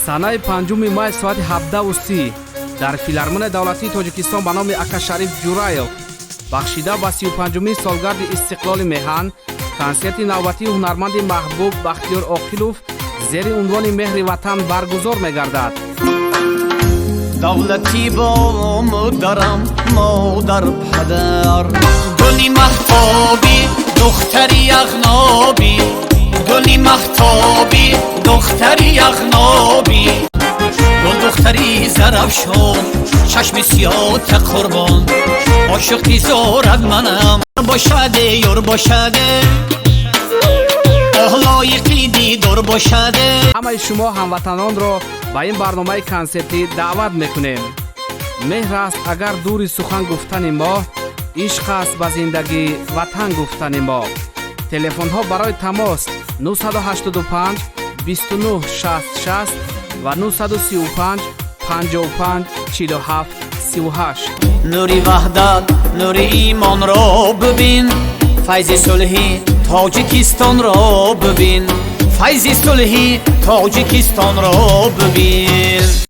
санаи 5 май соати 17:30 дар филармонияи давлатии тоҷикистон ба номи Ака Шариф Ҷураев бахшида ба 35-умин солгарди истиқлоли меҳан консерти навбатии ҳунарманди маҳбуб Бахтиёр Оқилов зери унвони меҳри ватан баргузор мегардад. давлати бому дарам модар падар гули маҳтоби духтари яғноби гули маҳтоби духтари яғноби гул духтари зарафшон чашми сиёта қурбон ошиқи зорад манам бошаде ёр бошаде оҳлоиқи дидор бошаде. ҳамаи шумо ҳамватанонро ба ин барномаи консерти даъват мекунем. меҳр аст агар дури сухан гуфтани мо, ишқ аст ба зиндагӣ ватан гуфтани мо. телефонҳо барои тамос 985 29 66 ва 935 55 47 38. нури ваҳдат нури имонро бибин файзи сулҳи тоҷикистонро бибин файзи сулҳи тоҷикистонро бибин.